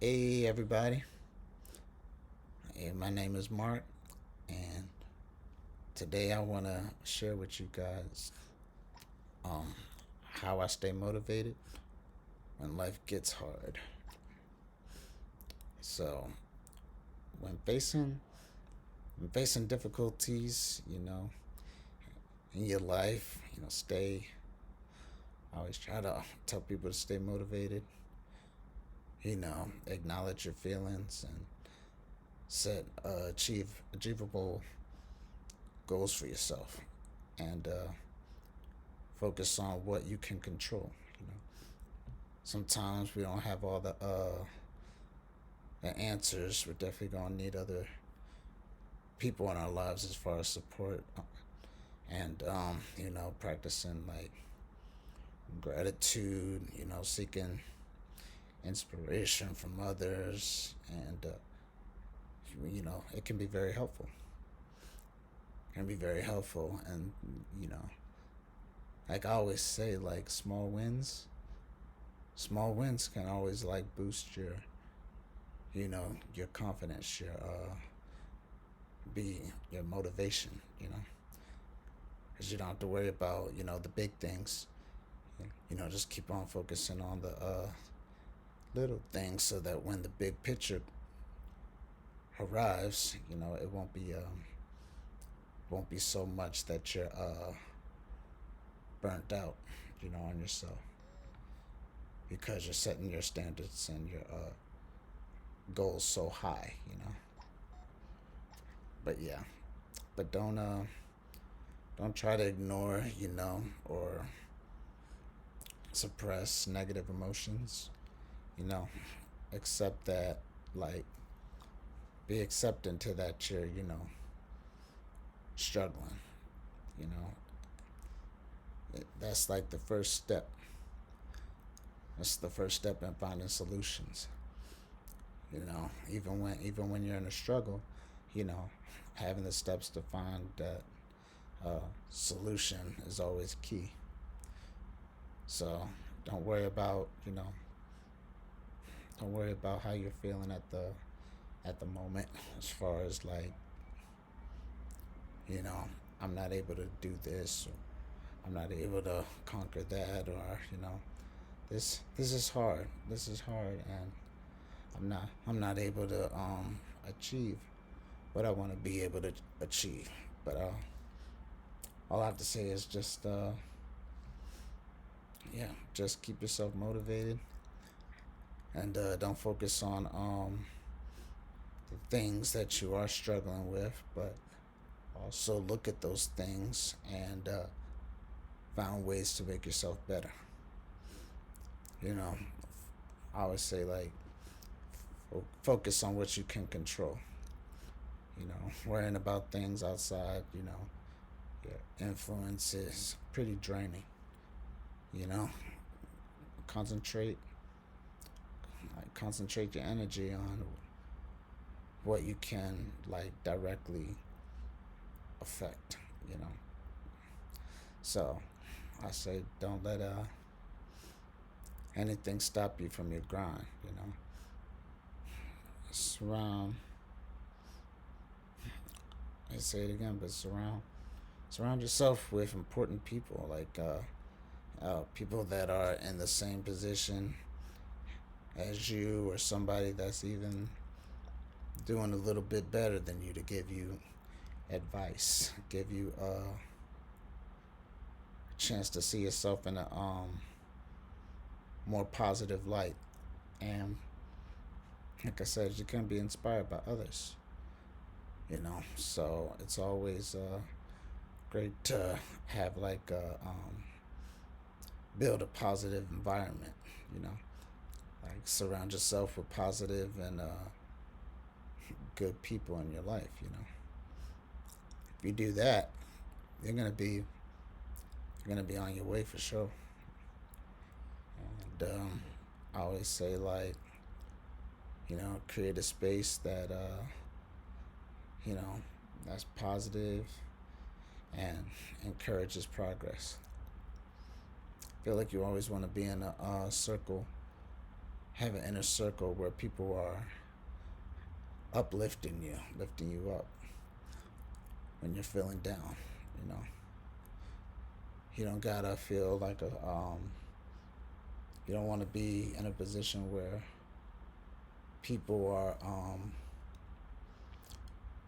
Hey everybody, hey, my name is Mark, and today I want to share with you guys um, how I stay motivated when life gets hard. So when facing when facing difficulties, in your life, stay. I always try to tell people to stay motivated. Acknowledge your feelings and set achievable goals for yourself, and focus on what you can control. You know, sometimes we don't have all the answers. We're definitely gonna need other people in our lives as far as support, and practicing like gratitude. Seeking inspiration from others, and it can be very helpful. Can be very helpful, and you know, like I always say, like small wins can always like boost your confidence, be your motivation, because you don't have to worry about the big things. Just keep on focusing on the little things, so that when the big picture arrives, it won't be so much that you're burnt out, on yourself, because you're setting your standards and your goals so high. But yeah, but don't try to ignore, or suppress negative emotions. You know, accept that, like, be accepting to that you're, struggling. You know, that's like the first step. That's the first step in finding solutions. Even when you're in a struggle, you know, having the steps to find that solution is always key. So don't worry about don't worry about how you're feeling at the moment, as far as like, you know I'm not able to do this, or I'm not able to conquer that, or this is hard. This is hard, and I'm not able to achieve what I want to be able to achieve. But all I have to say is just yeah, just keep yourself motivated, and don't focus on the things that you are struggling with, but also look at those things, and find ways to make yourself better. You know, I always say, like, focus on what you can control. Worrying about things outside, your influence is pretty draining. You know, concentrate, concentrate your energy on what you can, like, directly affect. You know, so I say, don't let anything stop you from your grind. Surround. I say it again, but surround yourself with important people, like people that are in the same position as you, or somebody that's even doing a little bit better than you, to give you advice, give you a chance to see yourself in a more positive light. And like I said, you can be inspired by others. So it's always great to have, like, build a positive environment. You know, like, surround yourself with positive and good people in your life. If you do that, you're gonna be you're gonna be on your way for sure. And I always say, like, create a space that you know that's positive and encourages progress. I feel like you always want to be in a circle have an inner circle where people are uplifting you, lifting you up when you're feeling down. You know, you don't gotta feel like a you don't want to be in a position where people are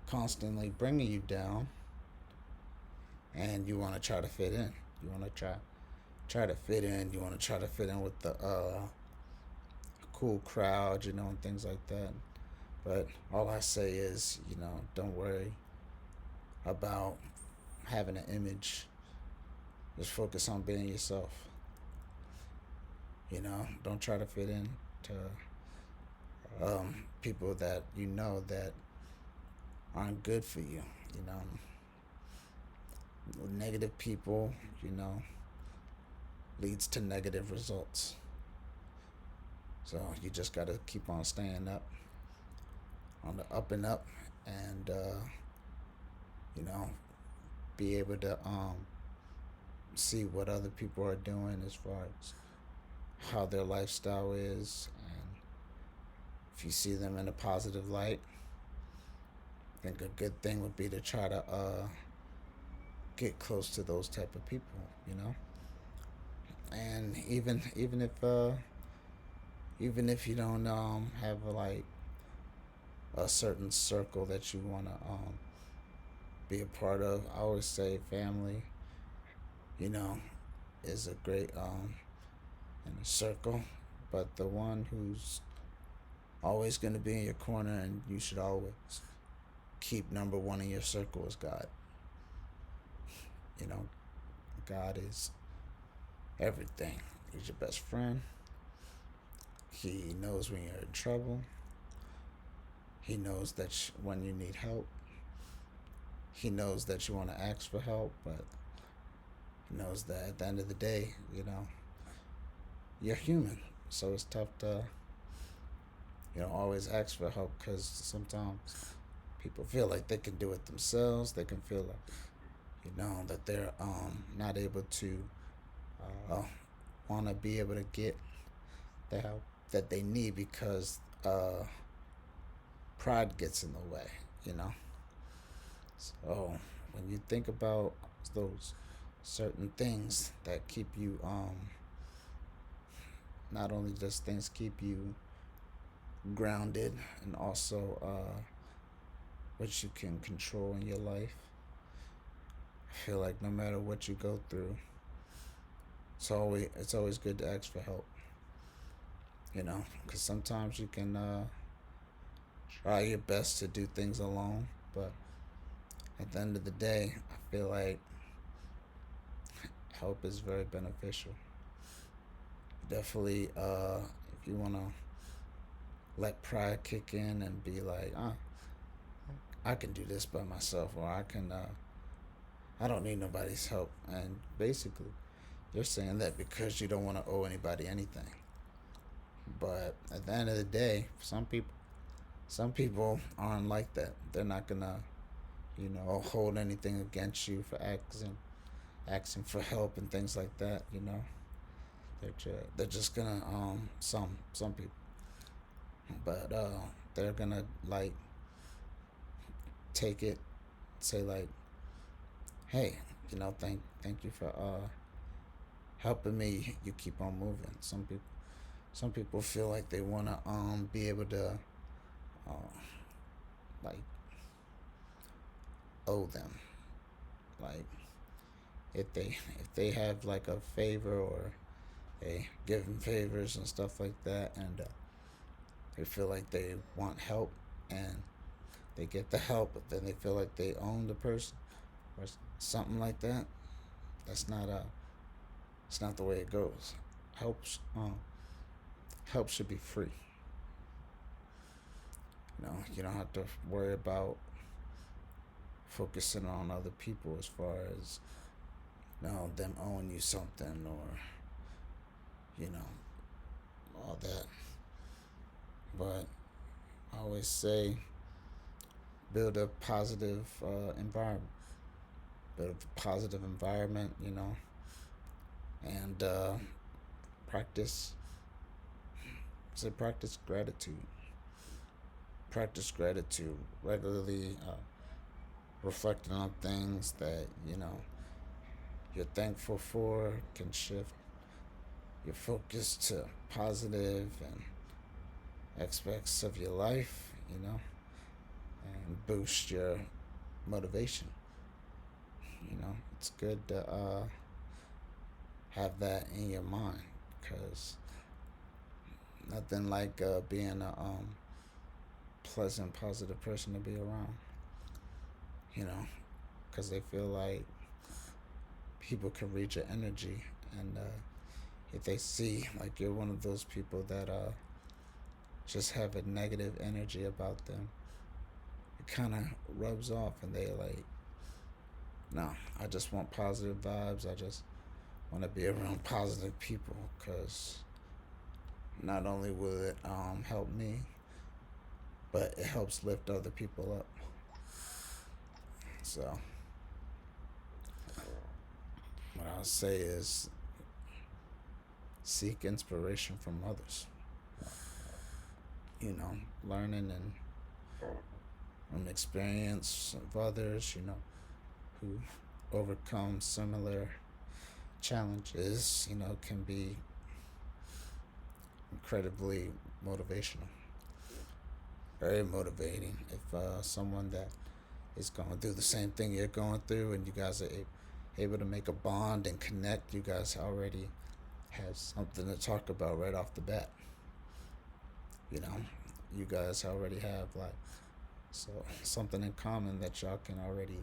constantly bringing you down, and you want to try to fit in. You want to try to fit in. You want to try to fit in with the cool crowd, and things like that. But all I say is, don't worry about having an image. Just focus on being yourself. Don't try to fit in to people that that aren't good for you. You know, Negative people, leads to negative results. So you just gotta keep on staying up, on the up and up, and you know, be able to see what other people are doing as far as how their lifestyle is, and if you see them in a positive light, I think a good thing would be to try to get close to those type of people. And even if you don't have like a certain circle that you want to be a part of, I always say family, you know, is a great in a circle, but the one who's always going to be in your corner and you should always keep number one in your circle is God. You know, God is everything. He's your best friend. He knows when you're in trouble. He knows that when you need help. He knows that you want to ask for help, but he knows that at the end of the day, you're human. So it's tough to, always ask for help, because sometimes people feel like they can do it themselves. They can feel like, that they're not able to, uh, want to be able to get the help that they need, because pride gets in the way, you know. So when you think about those certain things that keep you, not only does things keep you grounded, and also what you can control in your life, I feel like no matter what you go through, it's always good to ask for help. Because sometimes you can try your best to do things alone, but at the end of the day, I feel like help is very beneficial. Definitely, if you want to let pride kick in and be like, I can do this by myself, or I don't need nobody's help. And basically, you're saying that because you don't want to owe anybody anything. But at the end of the day, some people aren't like that. They're not gonna, hold anything against you for asking for help and things like that. They're just gonna some people, but they're gonna like take it, say like, hey, thank you for helping me. You keep on moving. Some people feel like they wanna be able to like owe them, like if they have like a favor, or they give them favors and stuff like that, and they feel like they want help, and they get the help, but then they feel like they own the person or something like that. That's not it's not the way it goes. Help should be free. You don't have to worry about focusing on other people as far as, them owing you something, or you know all that. But I always say, build a positive environment. Build a positive environment, and practice say practice gratitude. Practice gratitude regularly, reflecting on things that you're thankful for can shift your focus to positive and aspects of your life, and boost your motivation. It's good to have that in your mind, because nothing like being a pleasant, positive person to be around, you know, because they feel like people can read your energy, and if they see like you're one of those people that just have a negative energy about them, it kind of rubs off, and they like, no, I just want positive vibes. I just want to be around positive people, because not only will it help me, but it helps lift other people up. So what I'll say is seek inspiration from others. Learning and from experience of others, who overcome similar challenges, can be incredibly motivational, very motivating. If someone that is going through the same thing you're going through, and you guys are able to make a bond and connect, you guys already have something to talk about right off the bat. You guys already have like something in common that y'all can already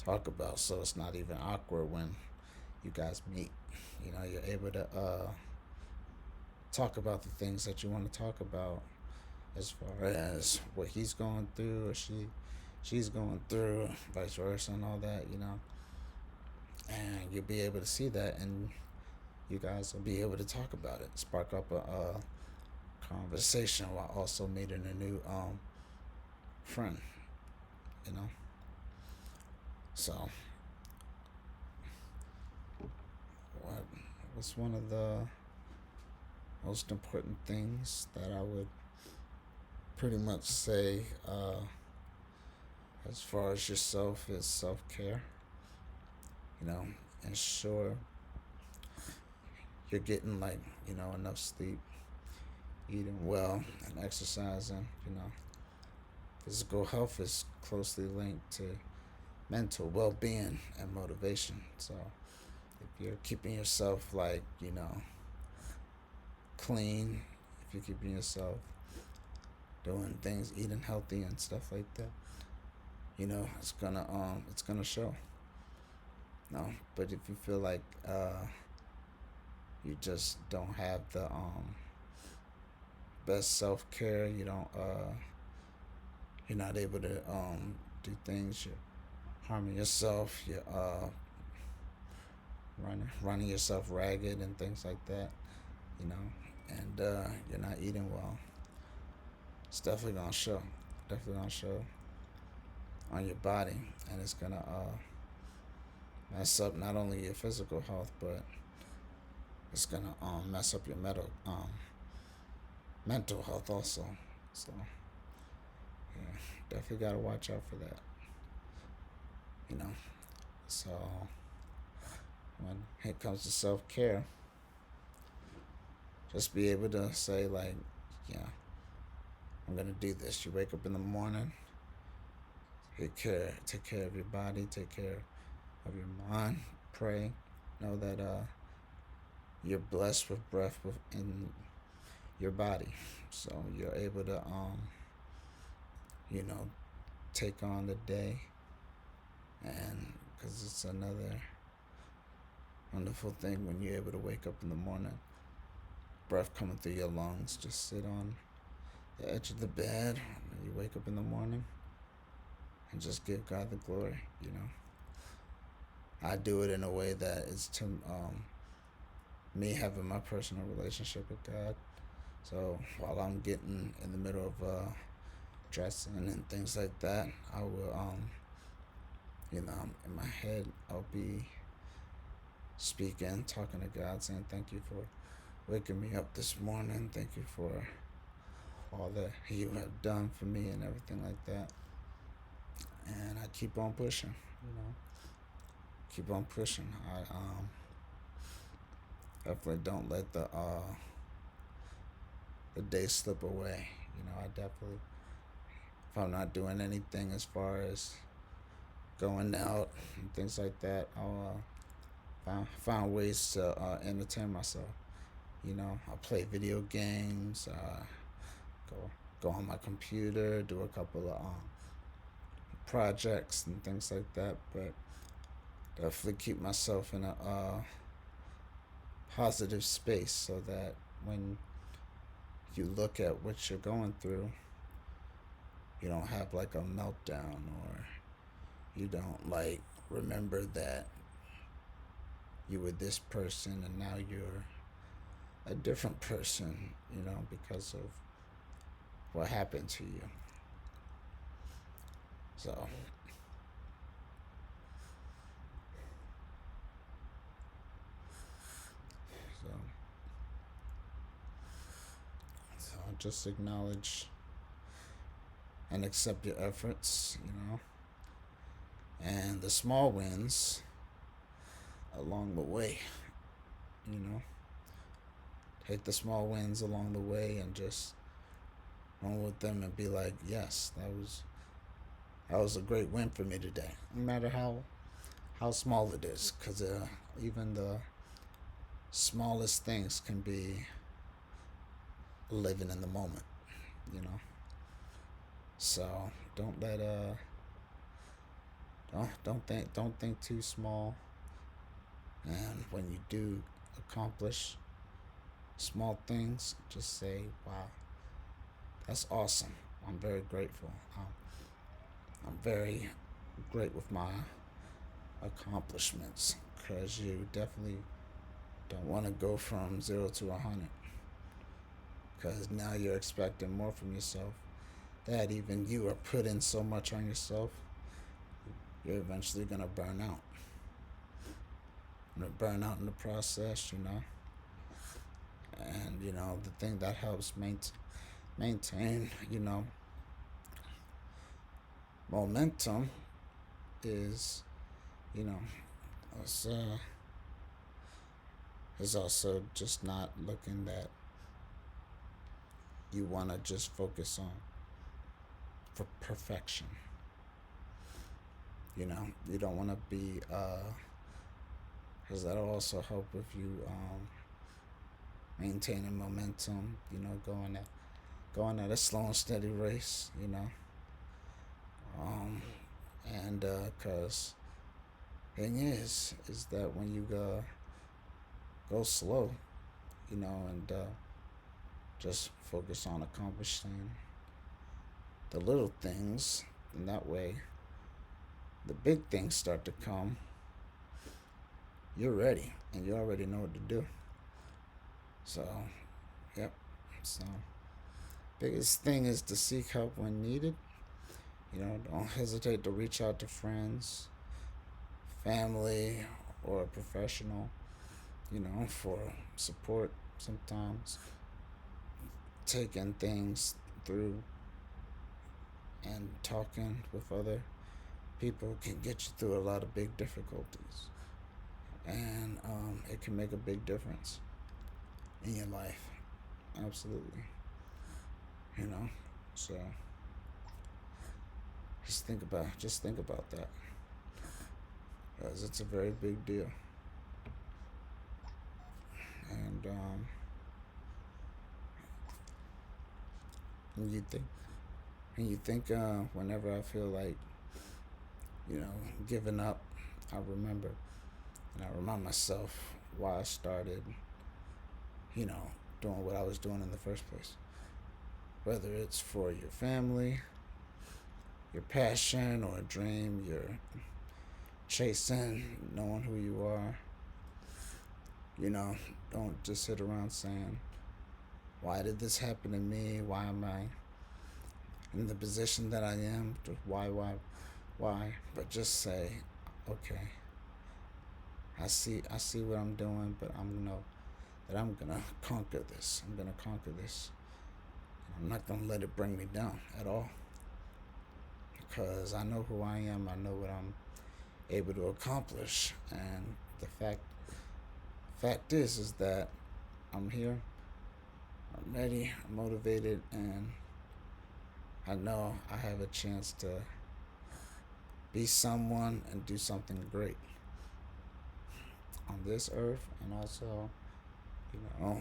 talk about. So it's not even awkward when you guys meet. You're able to talk about the things that you want to talk about, as far as what he's going through or she's going through, vice versa, and all that. And you'll be able to see that, and you guys will be able to talk about it, spark up a conversation while also meeting a new friend. So what's one of the most important things that I would pretty much say, as far as yourself, is self-care. Ensure you're getting like enough sleep, eating well, and exercising. Physical health is closely linked to mental well-being and motivation. So if you're keeping yourself like clean, if you're keeping yourself doing things, eating healthy and stuff like that, it's gonna show. No, but if you feel like you just don't have the best self-care, you're not able to do things, you're harming yourself, you're running yourself ragged and things like that, and you're not eating well, it's definitely gonna show. Definitely gonna show on your body, and it's gonna mess up not only your physical health, but it's gonna mess up your mental health also. So yeah, definitely gotta watch out for that. you know. So when it comes to self care, just be able to say like, yeah, I'm gonna do this. You wake up in the morning, take care of your body, take care of your mind, pray, know that you're blessed with breath within your body, so you're able to you know take on the day, and because it's another wonderful thing when you're able to wake up in the morning, breath coming through your lungs, just sit on the edge of the bed when you wake up in the morning and just give God the glory. I do it in a way that is to me having my personal relationship with God. So while I'm getting in the middle of dressing and things like that, I will in my head I'll be speaking, talking to God, saying thank you for waking me up this morning. Thank you for all that you have done for me and everything like that. And I keep on pushing, you know. Keep on pushing. I definitely don't let the day slip away. You know, I definitely, if I'm not doing anything as far as going out and things like that, I'll find ways to entertain myself. You know, I play video games, go go on my computer, do a couple of projects and things like that. But definitely keep myself in a positive space so that when you look at what you're going through, you don't have like a meltdown, or you don't like remember that you were this person and now you're a different person, you know, because of what happened to you. So, so, so just acknowledge and accept your efforts, you know, and the small wins along the way, you know. Take the small wins along the way and just run with them and be like, yes, that was a great win for me today. No matter how small it is, because even the smallest things can be living in the moment, you know. So don't let don't think too small. And when you do accomplish small things, just say, "Wow, that's awesome. I'm very grateful. I'm very great with my accomplishments." Because you definitely don't want to go from 0 to 100. Because now you're expecting more from yourself. That even you are putting so much on yourself, you're eventually gonna burn out. Gonna burn out in the process, you know. And you know the thing that helps maintain, you know, momentum is, you know, us, is also just not looking that you want to just focus on for perfection. You know, you don't want to be, because that'll also help with you maintaining momentum. You know, going at a slow and steady race. You know, um, and because thing is that when you go slow, you know, and just focus on accomplishing the little things, and that way the big things start to come, you're ready and you already know what to do. So, yep. So, biggest thing is to seek help when needed. You know, don't hesitate to reach out to friends, family, or a professional, you know, for support. Sometimes taking things through and talking with other people can get you through a lot of big difficulties. And it can make a big difference in your life. Absolutely. You know? So just think about that. Because it's a very big deal. And when you think whenever I feel like, you know, giving up, I remember and I remind myself why I started, you know, doing what I was doing in the first place. Whether it's for your family, your passion, or a dream you're chasing, knowing who you are, you know, don't just sit around saying, why did this happen to me? Why am I in the position that I am? Why? But just say, okay, I see what I'm doing, but I'm gonna that I'm gonna conquer this. I'm gonna conquer this. I'm not gonna let it bring me down at all, because I know who I am. I know what I'm able to accomplish, and the fact is that I'm here. I'm ready. I'm motivated, and I know I have a chance to be someone and do something great on this earth, and also,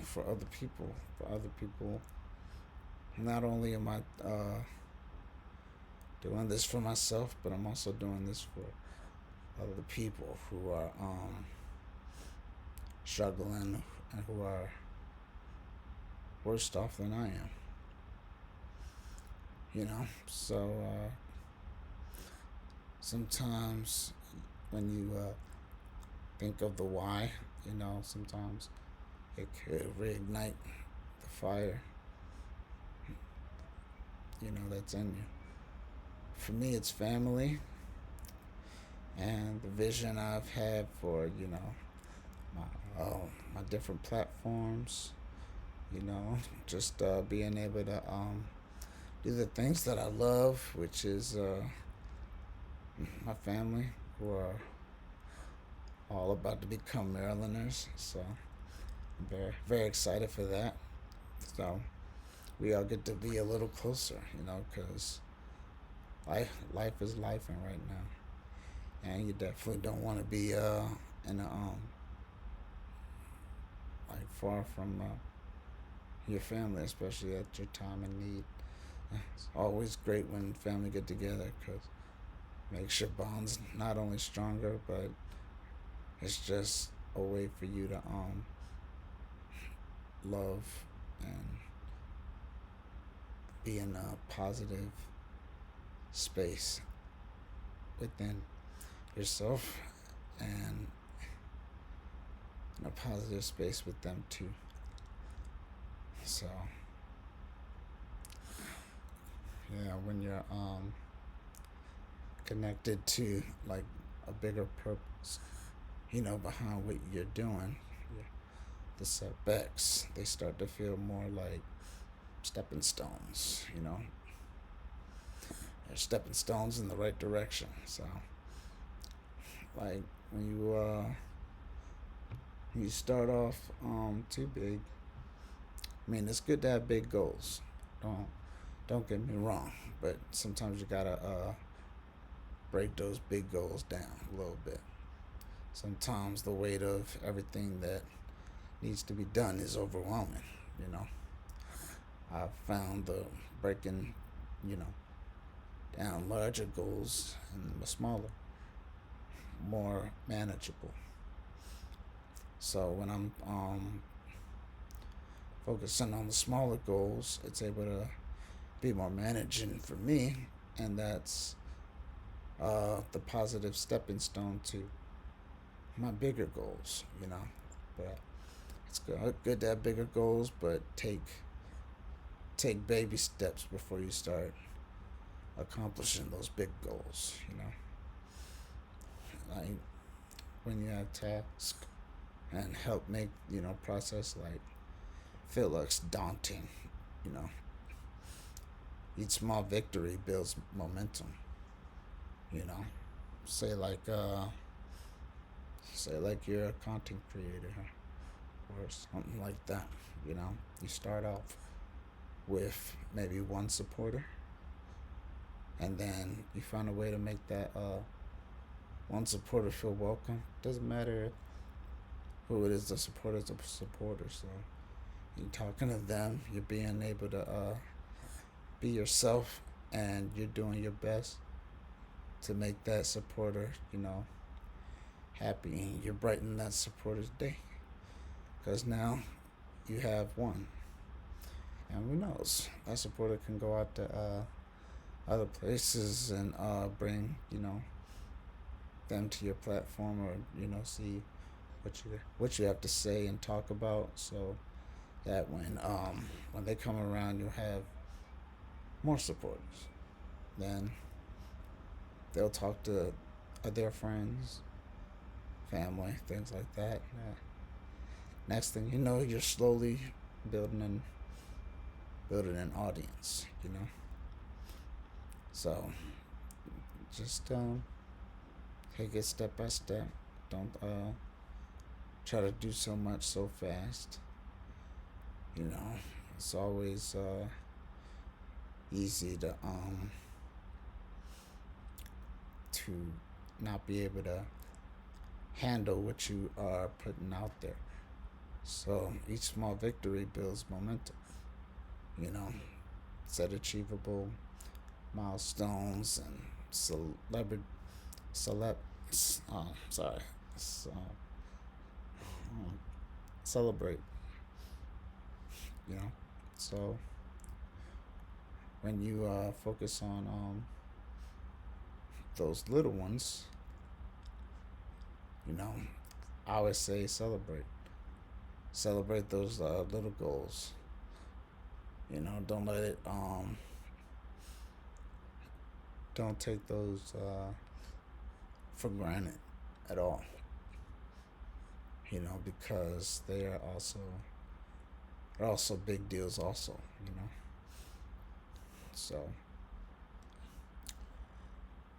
for other people. For other people, not only am I doing this for myself, but I'm also doing this for other people who are struggling and who are worse off than I am. So sometimes when you think of the why, sometimes it could reignite the fire, that's in you. For me, it's family and the vision I've had for, my different platforms, just being able to do the things that I love, which is my family, who are all about to become Marylanders. So I'm very, very excited for that. So we all get to be a little closer, because life is life and right now, and you definitely don't want to be in a like far from your family, especially at your time of need. It's always great when family get together, because makes your bonds not only stronger, but it's just a way for you to love and be in a positive space within yourself, and in a positive space with them too. So yeah, when you're connected to like a bigger purpose, behind what you're doing, the setbacks, they start to feel more like stepping stones. They're stepping stones in the right direction. So like when you start off too big, I mean, it's good to have big goals. Don't get me wrong, but sometimes you gotta break those big goals down a little bit. Sometimes the weight of everything that needs to be done is overwhelming. You know, I've found the breaking, you know, down larger goals and smaller, more manageable. So when I'm focusing on the smaller goals, it's able to be more managing for me, and that's the positive stepping stone to my bigger goals. But it's good to have bigger goals, but take baby steps before you start accomplishing those big goals. Like when you have tasks and help make process like feel looks daunting. You know, each small victory builds momentum. You know, say like uh, say like you're a content creator or something like that. You start off with maybe one supporter, and then you find a way to make that one supporter feel welcome. Doesn't matter who it is, the supporter's a supporter. So you're talking to them, you're being able to be yourself, and you're doing your best to make that supporter, happy, and you're brightening that supporter's day. Because now you have one, and who knows, that supporter can go out to other places and bring them to your platform, or see what you have to say and talk about, so that when they come around, you'll have more supporters. Then they'll talk to their friends, family, things like that. Next thing you know, you're slowly building an building an audience. So just take it step by step. Don't try to do so much so fast. You know, it's always easy to not be able to handle what you are putting out there. So each small victory builds momentum. You know, set achievable milestones and celeb, sorry, so, celebrate. You know, so when you focus on those little ones, you know, I always say celebrate those little goals. Don't let it don't take those for granted at all. Because they're also big deals also. So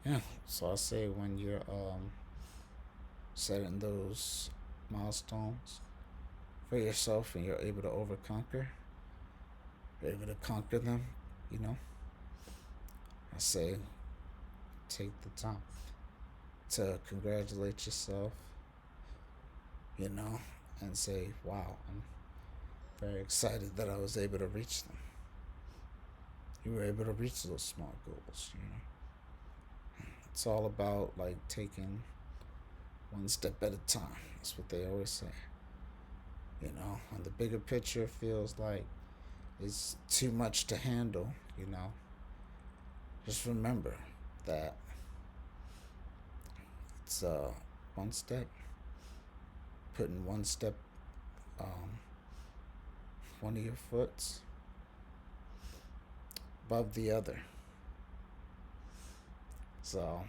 yeah, so I say when you're setting those milestones for yourself and you're able to you're able to conquer them, you know, I say take the time to congratulate yourself, you know, and say, wow, I'm very excited that I was able to reach them. You were able to reach those small goals. It's all about like taking one step at a time. That's what they always say. When the bigger picture feels like it's too much to handle, just remember that it's one step, putting one step, um, one of your foots above the other. So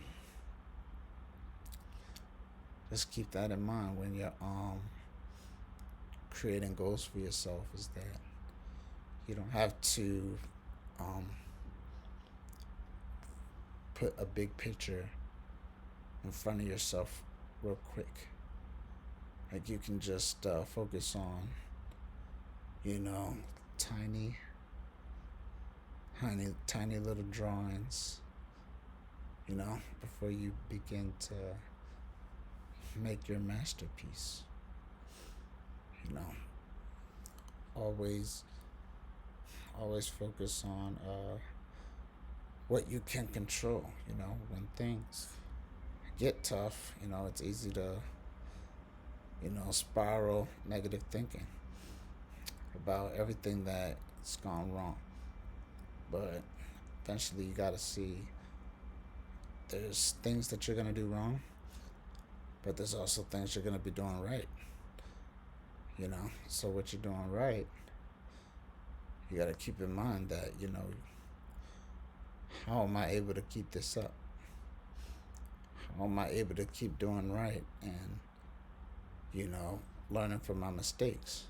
just keep that in mind when you're creating goals for yourself. Is that you don't have to um, put a big picture in front of yourself real quick. Like you can just focus on, tiny, tiny little drawings. Before you begin to make your masterpiece. Always, always focus on what you can control. When things get tough, it's easy to, spiral negative thinking about everything that's gone wrong. But eventually, you got to see there's things that you're going to do wrong, but there's also things you're going to be doing right. So what you're doing right, you got to keep in mind that, how am I able to keep this up? How am I able to keep doing right and, learning from my mistakes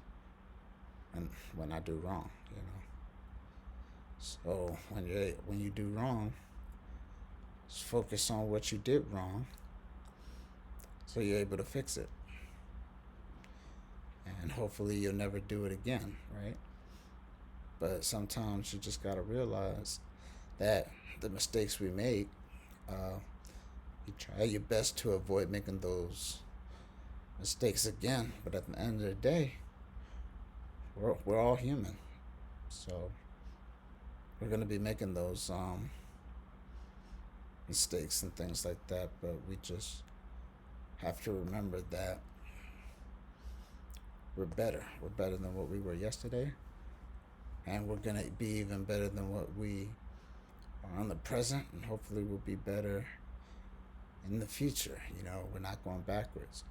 and when I do wrong. So when you do wrong, just focus on what you did wrong so you're able to fix it. And hopefully you'll never do it again, right? But sometimes you just gotta realize that the mistakes we make, you try your best to avoid making those mistakes again. But at the end of the day, we're all human, so we're gonna be making those mistakes and things like that. But we just have to remember that we're better. We're better than what we were yesterday, and we're gonna be even better than what we are in the present, and hopefully we'll be better in the future. We're not going backwards.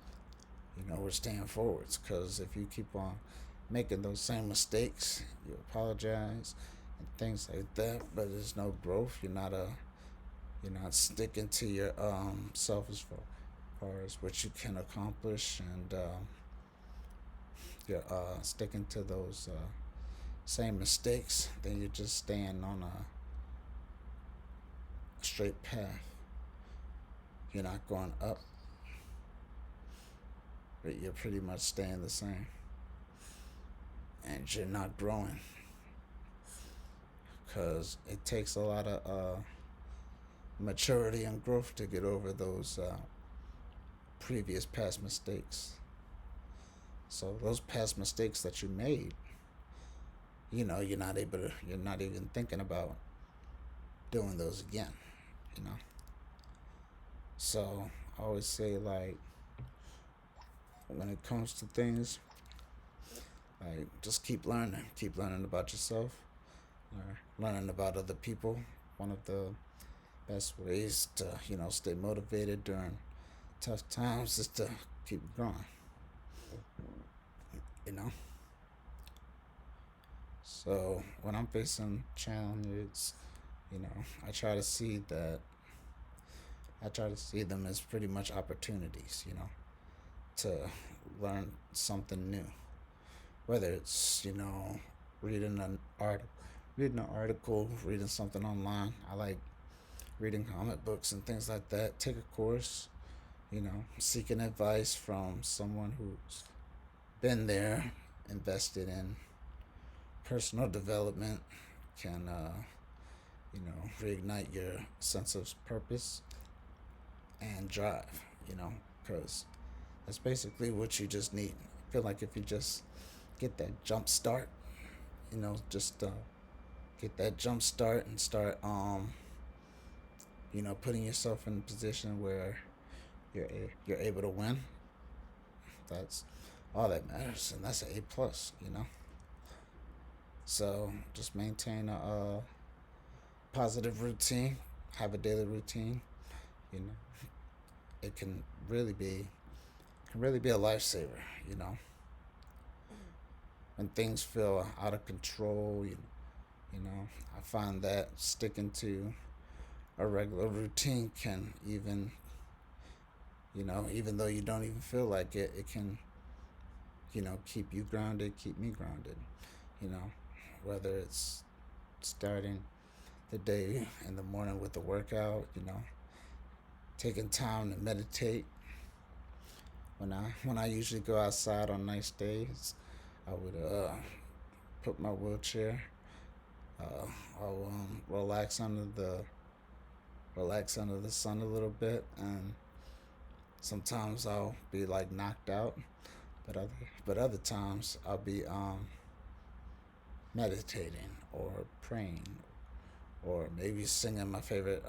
We're staying forwards. Because if you keep on making those same mistakes, you apologize and things like that, but there's no growth. You're not sticking to your self as far as what you can accomplish, and you're sticking to those same mistakes, then you're just staying on a straight path. You're not going up, but you're pretty much staying the same, and you're not growing because it takes a lot of maturity and growth to get over those previous past mistakes. So those past mistakes that you made, you're not even thinking about doing those again. You know. So I always say, like, when it comes to things, like, just keep learning about yourself, learning about other people. One of the best ways to stay motivated during tough times is to keep growing. You know. So when I'm facing challenges, you know, I try to see that I try to see them as pretty much opportunities. To learn something new. Whether it's reading an art, reading an article, reading something online. I like reading comic books and things like that. Take a course. Seeking advice from someone who's been there, invested in personal development can reignite your sense of purpose and drive. Because that's basically what you just need. I feel like if you just get that jump start, just get that jump start and start, putting yourself in a position where you're able to win. That's all that matters, and that's an A plus. So just maintain a positive routine, have a daily routine. You know, it can really be a lifesaver. You know, when things feel out of control, I find that sticking to a regular routine can even though you don't even feel like it can, keep you grounded, keep me grounded. You know, whether it's starting the day in the morning with a workout, taking time to meditate. When I usually go outside on nice days, I would put my wheelchair. Uh, I'll relax under the sun a little bit, and sometimes I'll be like knocked out, but other times I'll be meditating or praying or maybe singing my favorite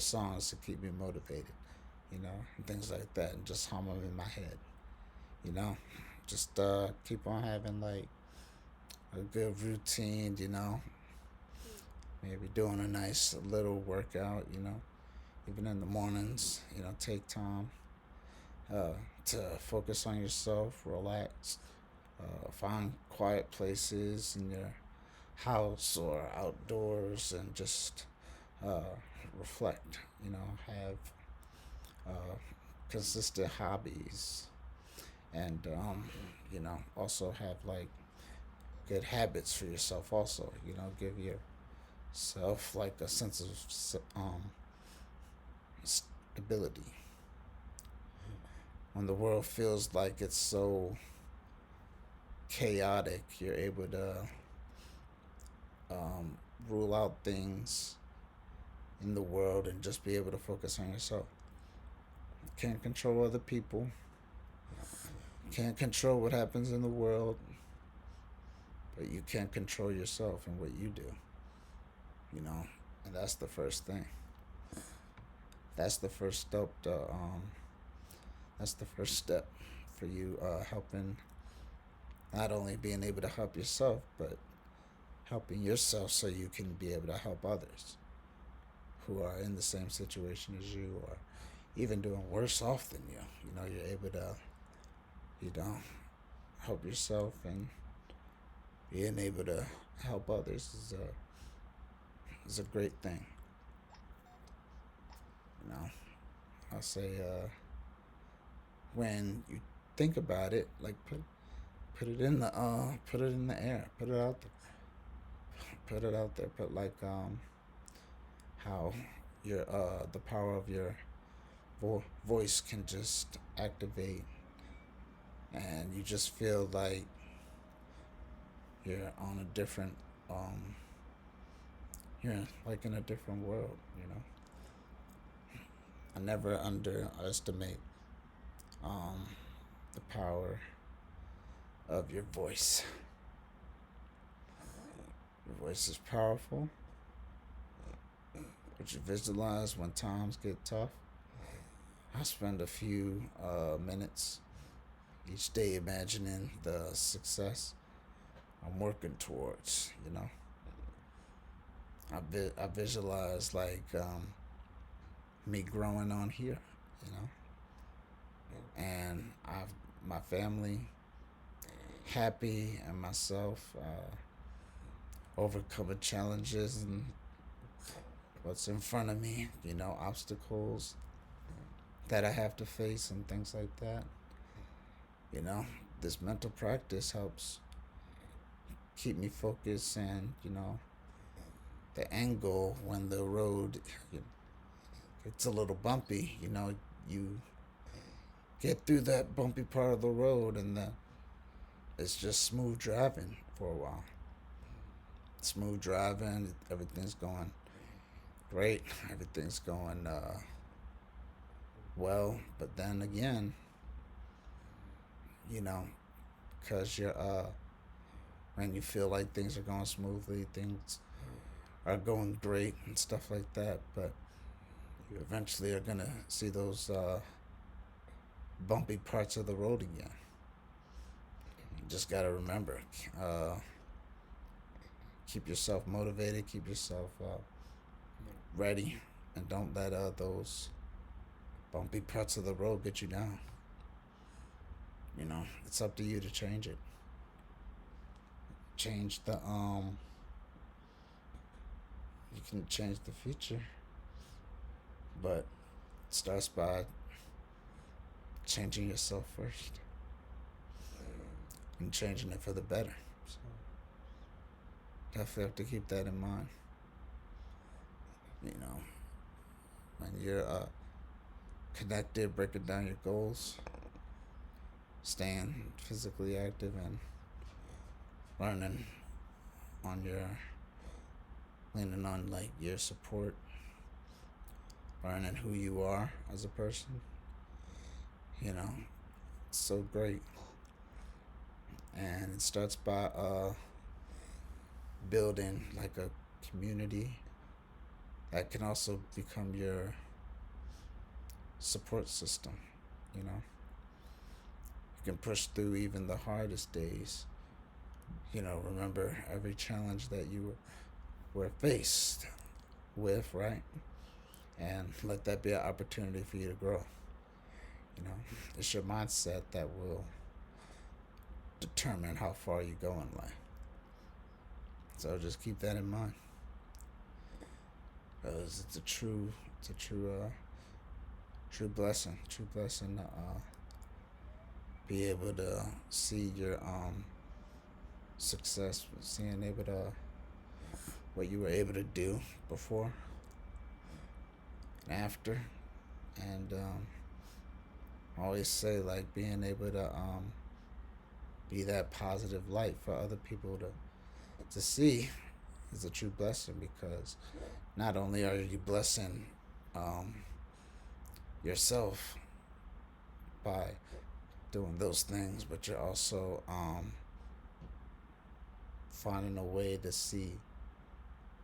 songs to keep me motivated, and things like that, and just hum them in my head, you know, just keep on having like a good routine, maybe doing a nice little workout, even in the mornings, take time uh, to focus on yourself, relax, find quiet places in your house or outdoors and just uh, reflect, have uh, consistent hobbies and, also have like good habits for yourself also, give yourself like a sense of stability. When the world feels like it's so chaotic, you're able to rule out things in the world and just be able to focus on yourself. Can't control other people, can't control what happens in the world, but you can control yourself and what you do, and that's the first thing. That's the first step. That's the first step for you helping, not only being able to help yourself, but helping yourself so you can be able to help others who are in the same situation as you or even doing worse off than you. You're able to, help yourself, and being able to help others is a great thing. You know, I'll say when you think about it, like put it in the put it in the air, put it out there, put it out there, put like how your the power of your voice can just activate, and you just feel like you're on a different um you're like in a different world, you know. I never underestimate um the power of your voice. Your voice is powerful, but you visualize when times get tough. I spend a few minutes each day imagining the success I'm working towards. You know, I visualize like me growing on here. You know, and I've my family happy and myself overcoming challenges and what's in front of me. You know, obstacles that I have to face and things like that. You know, this mental practice helps keep me focused, and you know, the angle when the road gets a little bumpy, you know, you get through that bumpy part of the road, and then it's just smooth driving for a while. Smooth driving, everything's going great, everything's going well, but then again, you know, because you're when you feel like things are going smoothly, things are going great and stuff like that, but you eventually are gonna see those bumpy parts of the road again. You just gotta remember, uh, keep yourself motivated, keep yourself ready, and don't let those bumpy parts of the road get you down. You know, it's up to you to change it. Change the you can change the future, but it starts by changing yourself first and changing it for the better. So definitely have to keep that in mind. You know, when you're connected, breaking down your goals, staying physically active, and learning on your leaning on like your support, learning who you are as a person. You know, it's so great, and it starts by building like a community that can also become your support system. You know, you can push through even the hardest days. You know, remember every challenge that you were faced with, right? And let that be an opportunity for you to grow. You know, it's your mindset that will determine how far you go in life. So just keep that in mind, because it's a true blessing to be able to see your success, seeing able to what you were able to do before and after, and I always say like being able to be that positive light for other people to see is a true blessing, because not only are you blessing um, yourself by doing those things, but you're also finding a way to see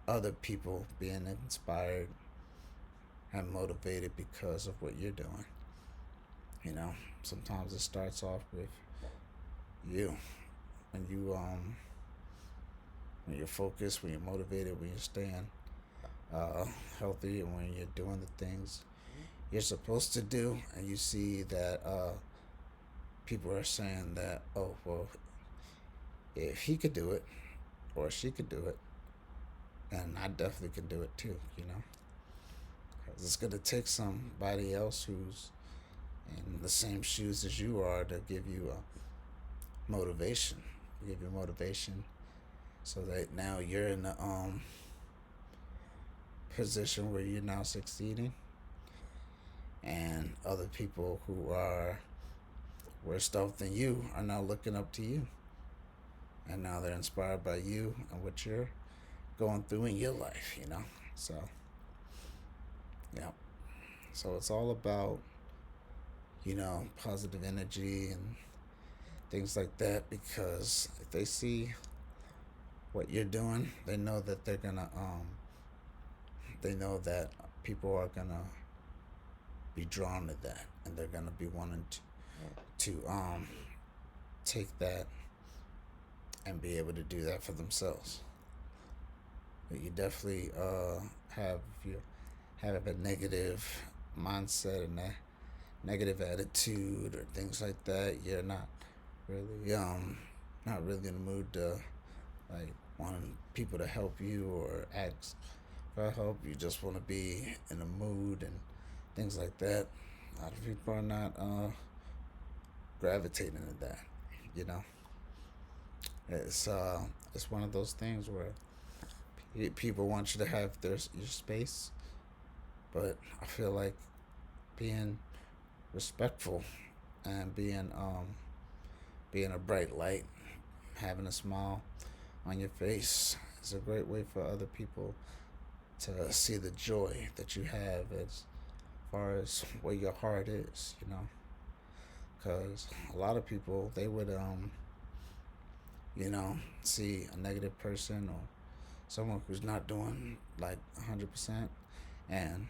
other people being inspired and motivated because of what you're doing. You know, sometimes it starts off with you when you when you're focused, when you're motivated, when you're staying healthy, and when you're doing the things you're supposed to do, and you see that people are saying that, oh well, if he could do it or she could do it, then I definitely can do it too. You know, 'cause it's gonna take somebody else who's in the same shoes as you are to give you motivation. Give you motivation so that now you're in the position where you're now succeeding, and other people who are worse off than you are now looking up to you, and now they're inspired by you and what you're going through in your life. So yeah, so it's all about positive energy and things like that, because if they see what you're doing, they know that they know that people are gonna be drawn to that, and they're gonna be wanting to take that and be able to do that for themselves. But you definitely have if you have a negative mindset and a negative attitude or things like that, you're really not really in the mood to like wanting people to help you or ask for help. You just want to be in the mood and things like that. A lot of people are not gravitating to that. You know, it's it's one of those things where people want you to have your space, but I feel like being respectful and being a bright light, having a smile on your face is a great way for other people to see the joy that you have as far as where your heart is. Because a lot of people, they would see a negative person or someone who's not doing like 100%, and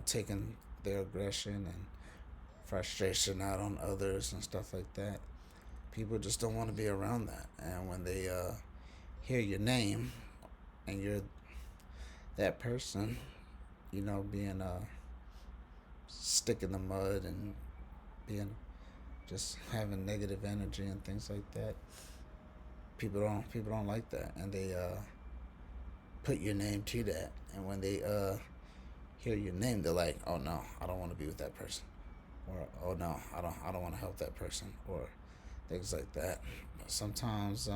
taking their aggression and frustration out on others and stuff like that. People just don't want to be around that, and when they hear your name and you're that person, being a stick in the mud and being just having negative energy and things like that, people don't like that, and they put your name to that. And when they hear your name, they're like, "Oh no, I don't want to be with that person," or "Oh no, I don't want to help that person," or things like that. But sometimes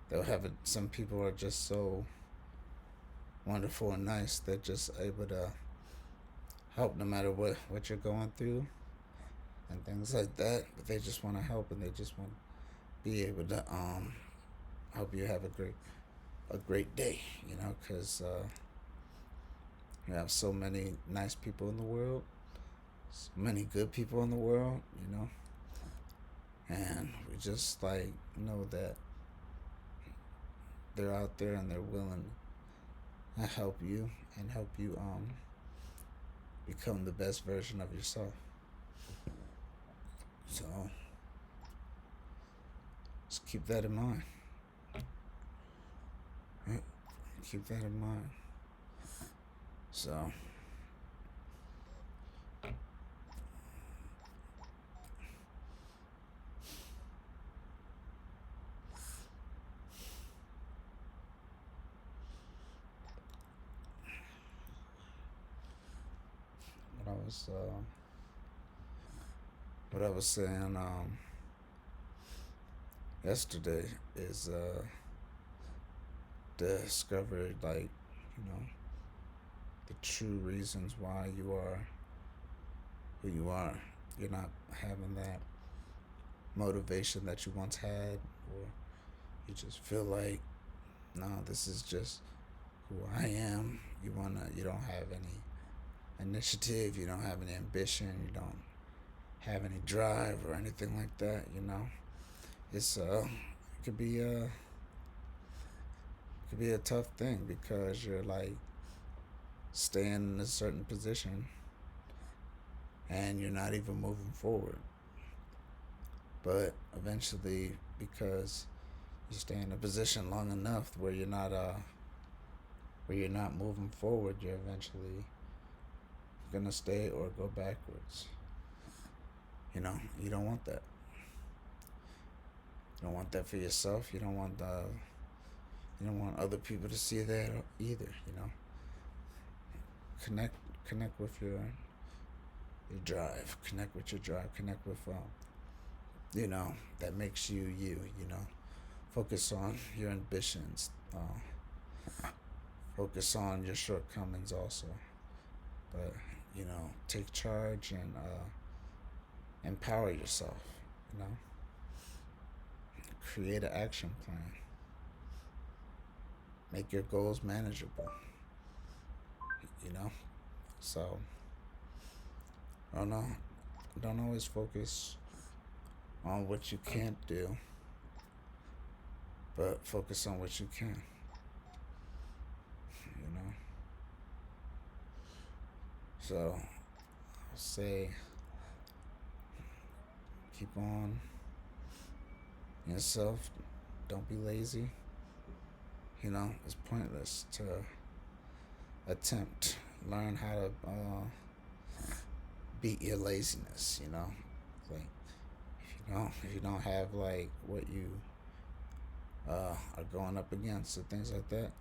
they'll have it. Some people are just so wonderful and nice. They're just able to help no matter what you're going through and things like that. But they just want to help, and they just want to be able to help you have a great day. Because you have so many nice people in the world, so many good people in the world. And we just like know that they're out there and they're willing to help you and help you become the best version of yourself. So just keep that in mind. Right? Keep that in mind. So what I was saying yesterday is discovered, like, the true reasons why you are who you are. You're not having that motivation that you once had, or you just feel like, no, this is just who I am. You don't have any initiative, you don't have any ambition, you don't have any drive or anything like that. It's it could be a tough thing, because you're like staying in a certain position and you're not even moving forward. But eventually, because you stay in a position long enough where you're not moving forward, you're eventually gonna stay or go backwards. You don't want that. You don't want that for yourself. You don't want other people to see that either. Connect connect with your drive. Connect with your drive. Connect with that makes you you. Focus on your ambitions. Focus on your shortcomings also. But take charge and empower yourself. You know, create an action plan. Make your goals manageable. You know, so I don't know. Don't always focus on what you can't do, but focus on what you can. You know, so I'll say keep on yourself. Don't be lazy. It's pointless to attempt learn how to beat your laziness. Like if you don't have like what you are going up against or things like that.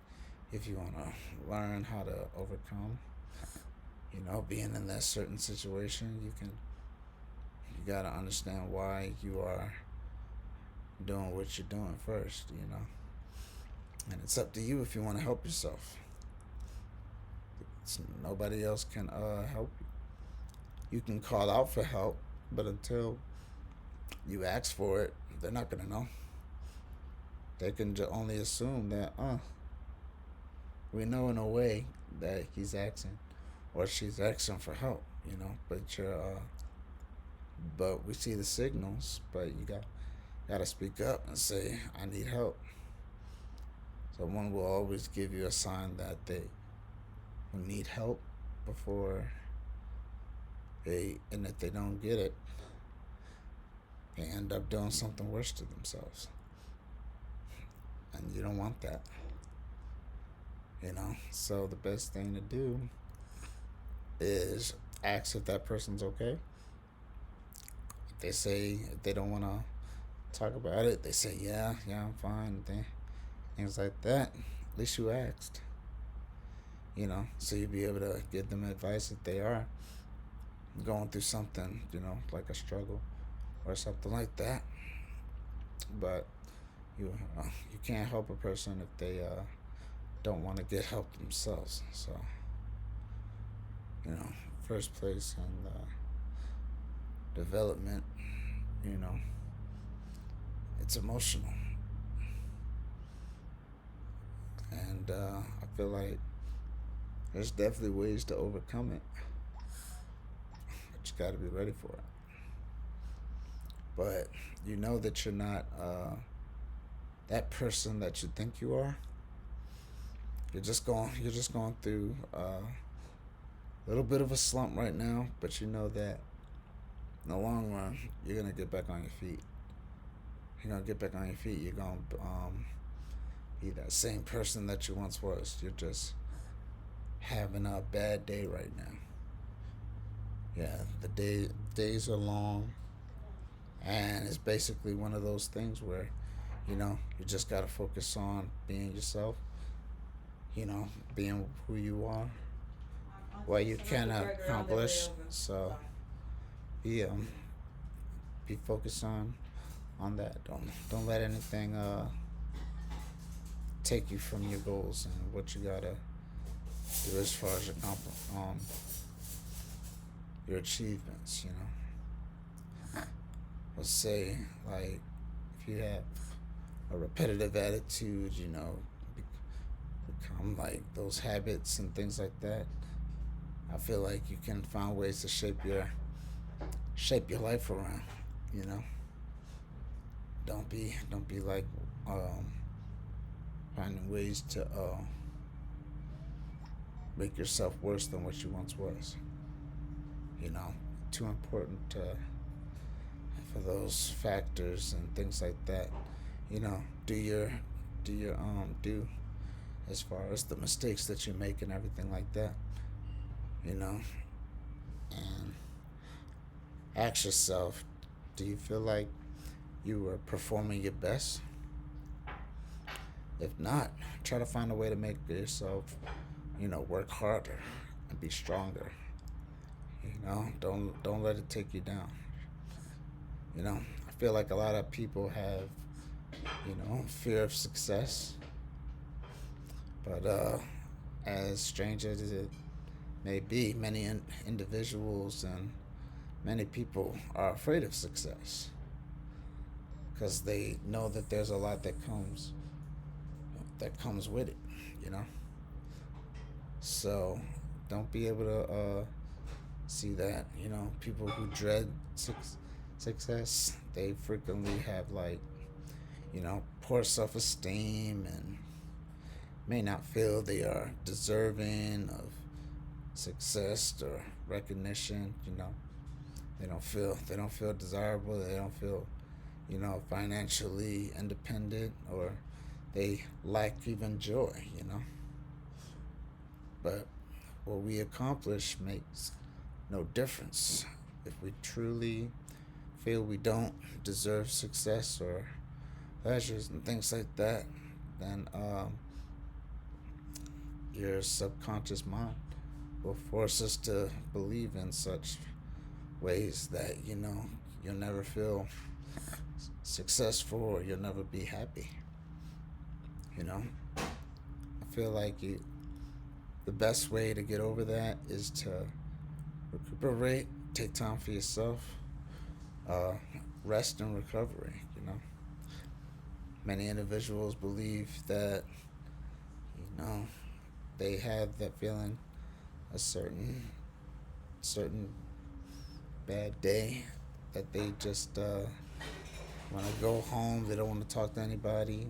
If you want to learn how to overcome, being in that certain situation, you gotta understand why you are doing what you're doing first. And it's up to you if you want to help yourself. Nobody else can help you. You can call out for help, but until you ask for it, they're not gonna know. They can only assume that, we know in a way that he's asking or she's asking for help, but we see the signals, but you gotta speak up and say, I need help. Someone will always give you a sign that they will need help before and if they don't get it, they end up doing something worse to themselves. And you don't want that. So the best thing to do is ask if that person's okay. If they don't want to talk about it, they say, yeah, I'm fine. Things like that. At least you asked. So you'll be able to give them advice if they are going through something, like a struggle or something like that. But you can't help a person if they don't want to get help themselves. So first place in development, it's emotional, and I feel like there's definitely ways to overcome it, but you got to be ready for it. But that you're not that person that you think you are. You're just going through a little bit of a slump right now, but you know that in the long run you're gonna get back on your feet. You're gonna get back on your feet. You're gonna be that same person that you once was. You're just having a bad day right now. Yeah, the days are long, and it's basically one of those things where you just gotta focus on being yourself. Being who you are, what you can accomplish. So be focused on that. Don't let anything take you from your goals and what you gotta do as far as your achievements. Let's say like if you have a repetitive attitude, become like those habits and things like that. I feel like you can find ways to shape your life around. Don't be like finding ways to make yourself worse than what you once was. Too important for those factors and things like that. Do your do as far as the mistakes that you make and everything like that. And ask yourself, do you feel like you are performing your best? If not, try to find a way to make yourself, work harder and be stronger. Don't let it take you down. I feel like a lot of people have, fear of success, but as strange as it may be, many individuals and many people are afraid of success because they know that there's a lot that comes with it, you know. So don't be able to see that. People who dread success, they frequently have like, poor self-esteem and may not feel they are deserving of success or recognition. They don't feel desirable. They don't feel, financially independent, or they lack even joy. But what we accomplish makes no difference. If we truly feel we don't deserve success or pleasures and things like that, then your subconscious mind will force us to believe in such ways that you'll never feel successful or you'll never be happy. I feel like the best way to get over that is to recuperate, take time for yourself, uh, rest and recovery. Many individuals believe that you know they have that feeling a certain bad day that they just want to go home. They don't want to talk to anybody.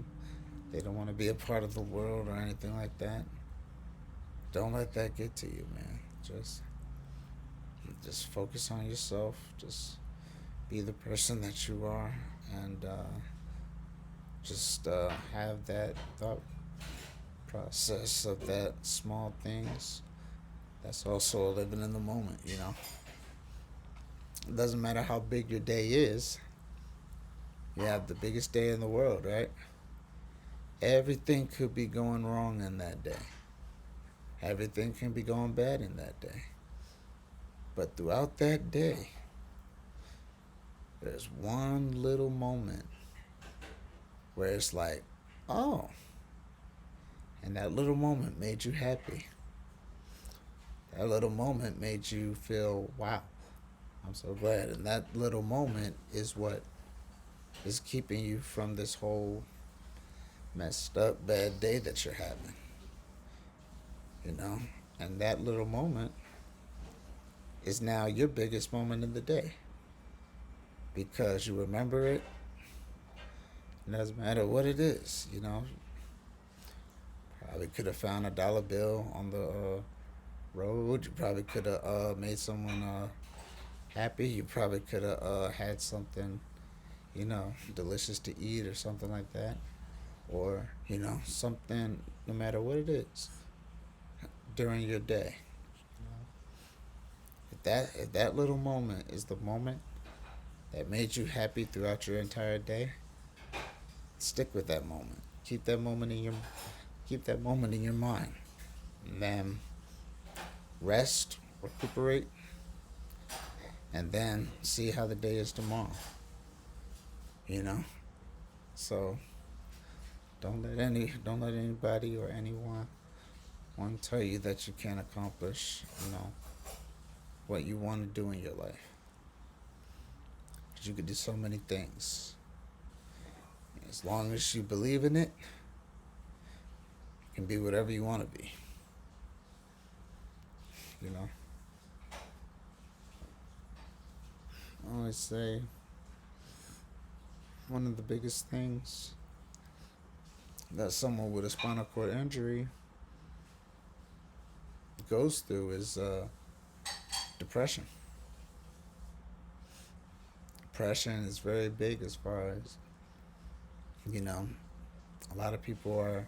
They don't want to be a part of the world or anything like that. Don't let that get to you, man. Just focus on yourself. Just be the person that you are, and just have that thought process of that small things. That's also living in the moment. It doesn't matter how big your day is. You have the biggest day in the world, right? Everything could be going wrong in that day. Everything can be going bad in that day. But throughout that day, there's one little moment where it's like, oh, and that little moment made you happy. That little moment made you feel, wow, I'm so glad. And that little moment is what is keeping you from this whole messed up bad day that you're having. And that little moment is now your biggest moment of the day because you remember it. It doesn't matter what it is. Probably could have found a dollar bill on the road. You probably could have made someone happy. You probably could have had something, delicious to eat or something like that. Or, something, no matter what it is, during your day. If that little moment is the moment that made you happy throughout your entire day, stick with that moment. Keep that moment in your mind. And then rest, recuperate, and then see how the day is tomorrow. So don't let anybody or anyone want to tell you that you can't accomplish, what you want to do in your life. Because you could do so many things. As long as you believe in it, you can be whatever you want to be. I always say one of the biggest things that someone with a spinal cord injury goes through is depression. Depression is very big as far as, a lot of people are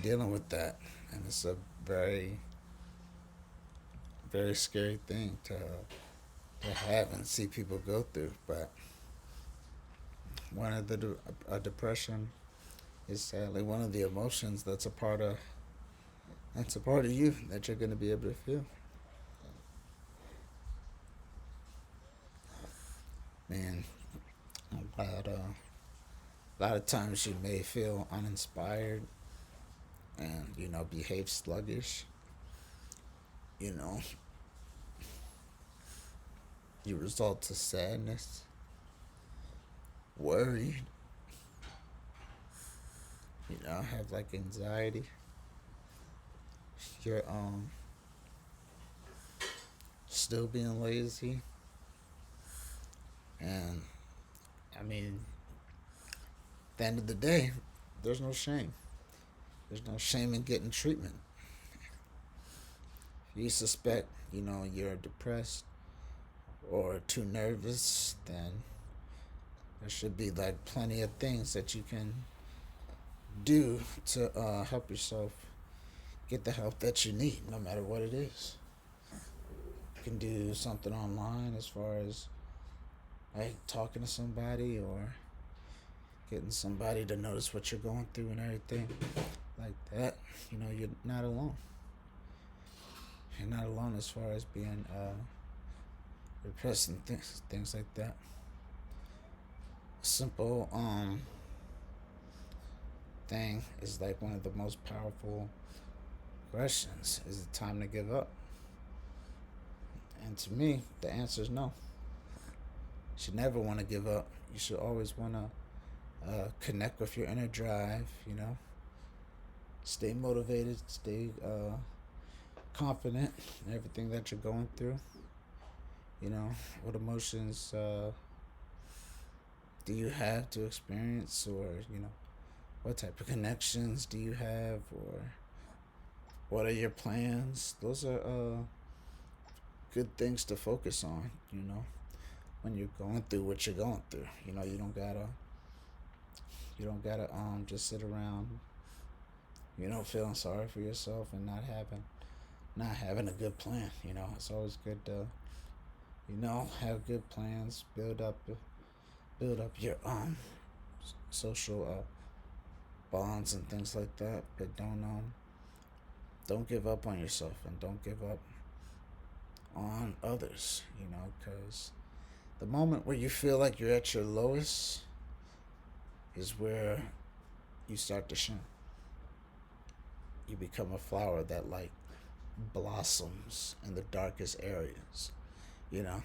dealing with that. And it's a very, very scary thing to have and see people go through. But one of the depression is sadly one of the emotions that's a part of you that you're going to be able to feel. A lot of times you may feel uninspired and, behave sluggish. You know, you result to sadness, worry, have like anxiety. You're still being lazy, and I mean, at the end of the day, there's no shame. There's no shame in getting treatment. If you suspect, you're depressed or too nervous, then there should be like plenty of things that you can do to help yourself get the help that you need, no matter what it is. You can do something online as far as like talking to somebody or getting somebody to notice what you're going through and everything like that. You're not alone. You're not alone as far as being depressed and things like that. Simple thing is like one of the most powerful questions. Is it time to give up? And to me, the answer is no. You should never want to give up. You should always want to connect with your inner drive, stay motivated, stay confident in everything that you're going through. What emotions do you have to experience, or, what type of connections do you have, or what are your plans? Those are good things to focus on, when you're going through what you're going through. You don't gotta just sit around, feeling sorry for yourself and not having a good plan. It's always good to, have good plans, build up your social bonds and things like that, but don't give up on yourself, and don't give up on others, because the moment where you feel like you're at your lowest is where you start to shine. You become a flower that like blossoms in the darkest areas, you know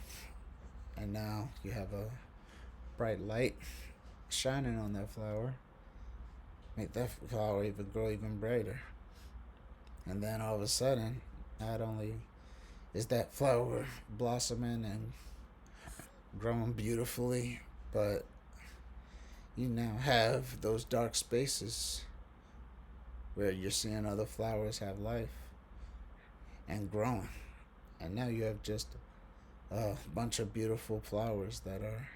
and now you have a bright light shining on that flower, make that flower even grow even brighter. And then all of a sudden, not only is that flower blossoming and growing beautifully, but you now have those dark spaces where you're seeing other flowers have life and growing. And now you have just a bunch of beautiful flowers that are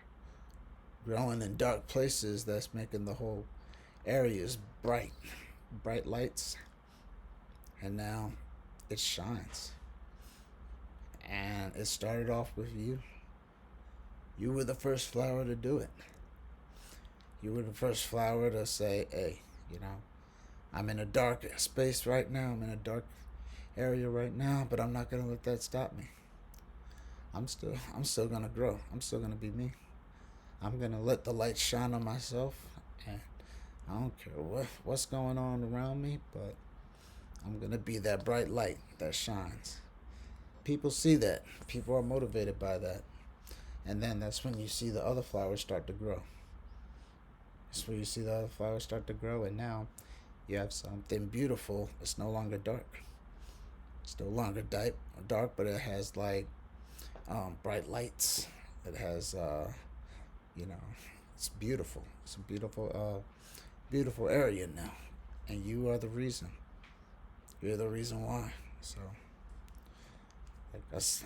growing in dark places, that's making the whole areas bright lights. And now it shines. And it started off with you. You were the first flower to do it. You were the first flower to say, hey, I'm in a dark space right now. I'm in a dark area right now, but I'm not going to let that stop me. I'm still going to grow. I'm still going to be me. I'm going to let the light shine on myself, and I don't care what's going on around me, but I'm going to be that bright light that shines. People see that. People are motivated by that. And then that's when you see the other flowers start to grow. That's where you see the other flowers start to grow, and now you have something beautiful. It's no longer dark. It's no longer dark, but it has like bright lights. It has, it's beautiful. It's a beautiful area now, and you are the reason. You're the reason why. So,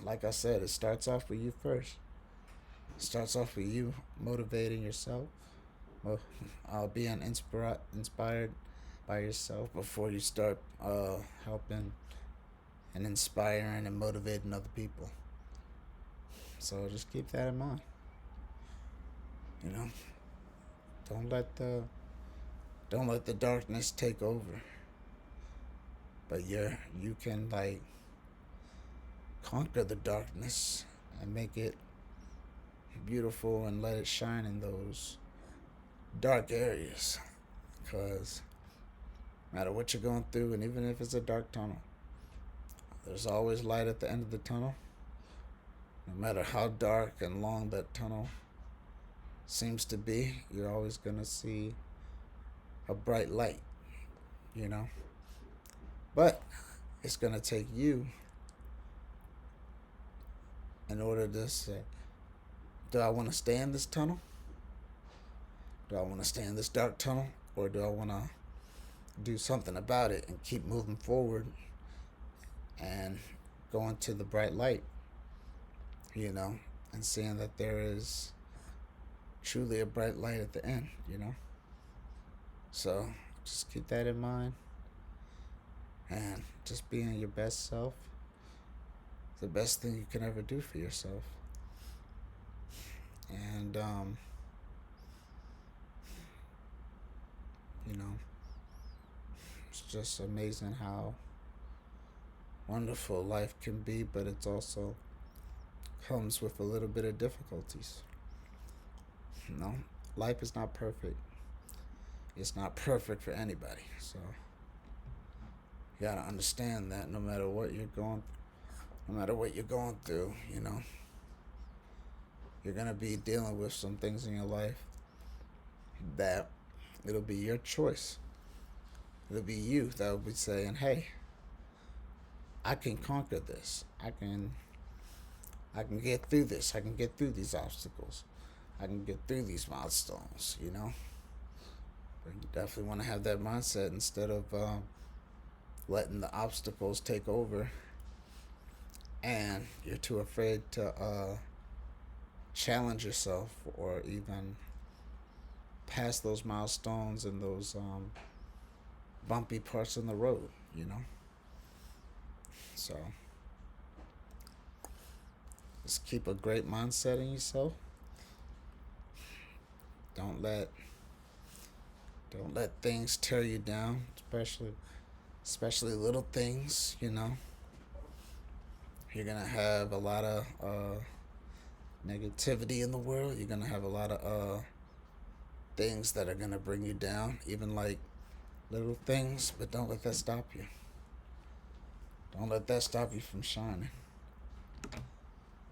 like I said, it starts off with you first. It starts off with you motivating yourself, being inspired by yourself before you start helping and inspiring and motivating other people. So just keep that in mind. Don't let the darkness take over. But you can like conquer the darkness and make it beautiful and let it shine in those dark areas, because no matter what you're going through, and even if it's a dark tunnel, there's always light at the end of the tunnel. No matter how dark and long that tunnel seems to be, you're always going to see a bright light, you know? But it's going to take you in order to say, do I want to stay in this tunnel? Do I want to stay in this dark tunnel? Or do I want to do something about it and keep moving forward and going to the bright light, you know, and seeing that there is truly a bright light at the end, you know? So just keep that in mind, and just being your best self, the best thing you can ever do for yourself. And you know, it's just amazing how wonderful life can be, but it's also comes with a little bit of difficulties. You know, life is not perfect. It's not perfect for anybody. So you gotta understand that no matter what you're going, no matter what you're going through, you know, you're gonna be dealing with some things in your life that it'll be your choice. It'll be you that will be saying, "Hey, I can conquer this. I can get through this. I can get through these obstacles. I can get through these milestones." You know, but you definitely want to have that mindset instead of letting the obstacles take over, and you're too afraid to challenge yourself or even pass those milestones and those bumpy parts in the road, you know? So just keep a great mindset in yourself. Don't let things tear you down, especially little things, you know. You're gonna have a lot of negativity in the world. You're gonna have a lot of things that are gonna bring you down, even like little things, but don't let that stop you. Don't let that stop you from shining.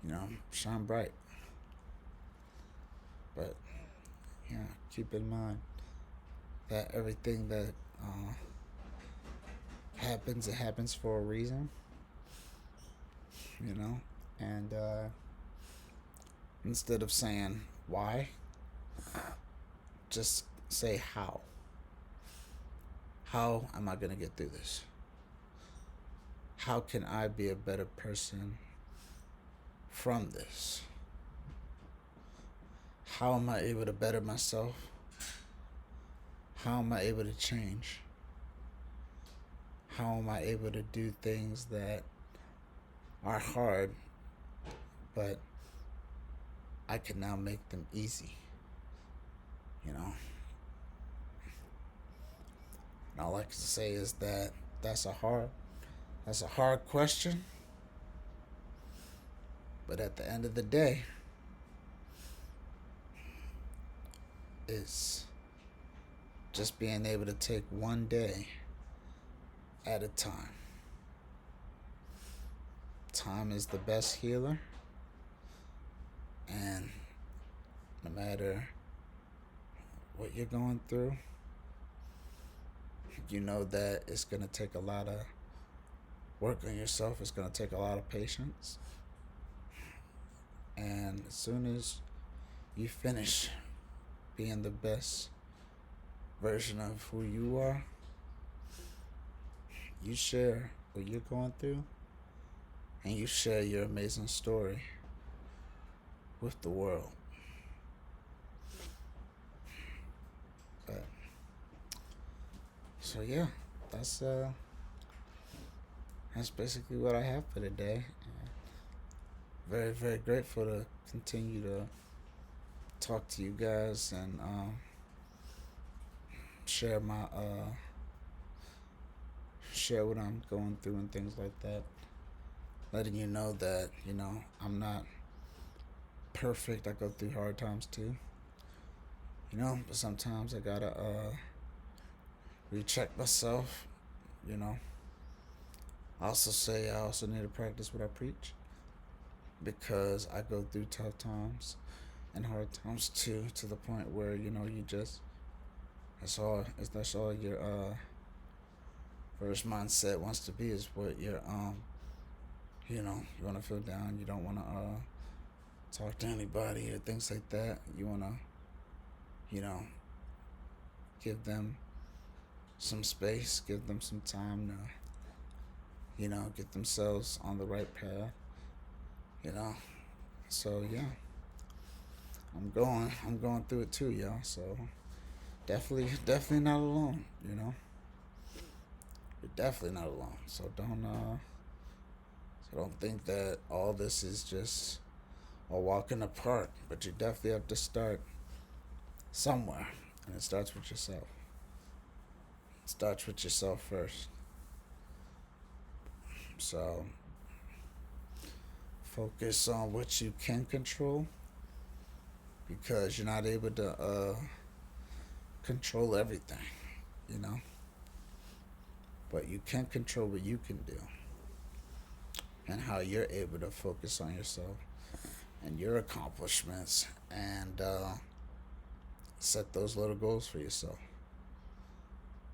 You know, shine bright. But yeah, keep in mind that everything that happens, it happens for a reason. You know, and instead of saying why, just say how. How am I gonna get through this? How can I be a better person from this? How am I able to better myself? How am I able to change? How am I able to do things that are hard, but I can now make them easy? You know? And all I can say is that that's a hard question, but at the end of the day, it's just being able to take one day at a time. Time is the best healer, and no matter what you're going through, you know that it's going to take a lot of work on yourself. It's going to take a lot of patience. And as soon as you finish being the best version of who you are, you share what you're going through, and you share your amazing story with the world. But so yeah, that's basically what I have for today. Very, very grateful to continue to talk to you guys and share my share what I'm going through and things like that. Letting you know that, you know, I'm not perfect. I go through hard times too. But sometimes I gotta recheck myself. You know, I also say I also need to practice what I preach because I go through tough times and hard times too, to the point where you just that's all your first mindset wants to be is what your you want to feel down. You don't want to talk to anybody or things like that. You want to you know give them some space, give them some time to get themselves on the right path. You know, so yeah, I'm going through it too, y'all. So definitely not alone. You're definitely not alone. So don't think that all this is just a walk in the park. But you definitely have to start somewhere, and it starts with yourself. It starts with yourself first. So focus on what you can control because you're not able to control everything, you know. But you can control what you can do and how you're able to focus on yourself and your accomplishments and set those little goals for yourself.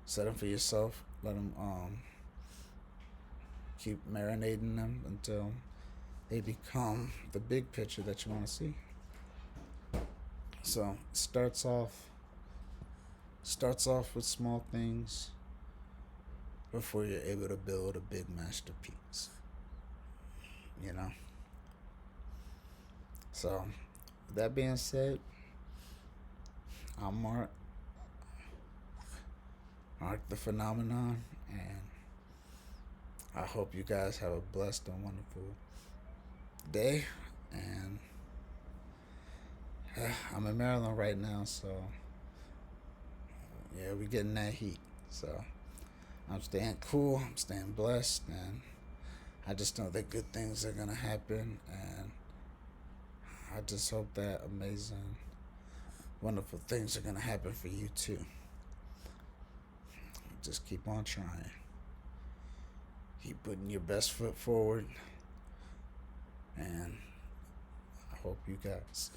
Set them for yourself. Let them keep marinating them until they become the big picture that you want to see. So starts off with small things before you're able to build a big masterpiece. You know. So with that being said, I'm Mark the Phenomenon, and I hope you guys have a blessed and wonderful day. And I'm in Maryland right now, so yeah, we're getting that heat. So I'm staying cool, I'm staying blessed, and I just know that good things are gonna happen, and I just hope that amazing, wonderful things are gonna happen for you too. Just keep on trying. Keep putting your best foot forward, and I hope you guys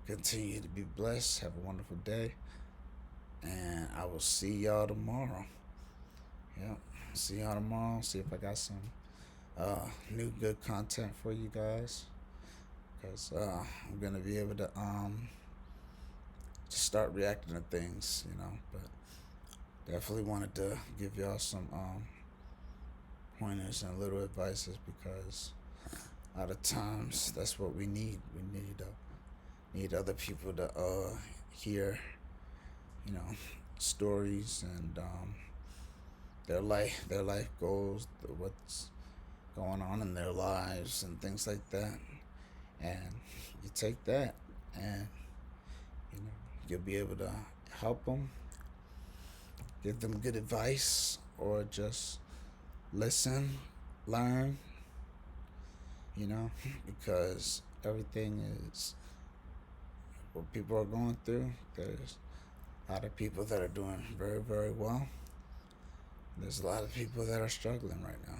continue to be blessed. Have a wonderful day, and I will see y'all tomorrow. Yep, see y'all tomorrow. See if I got some new good content for you guys, because I'm gonna be able to just start reacting to things. But definitely wanted to give y'all some pointers and little advices because a lot of times that's what we need. We need other people to hear, you know, stories and their life goals, what's going on in their lives and things like that. And you take that and you'll be able to help them, give them good advice, or just listen, learn, because everything is what people are going through. There's a lot of people that are doing very, very well. There's a lot of people that are struggling right now.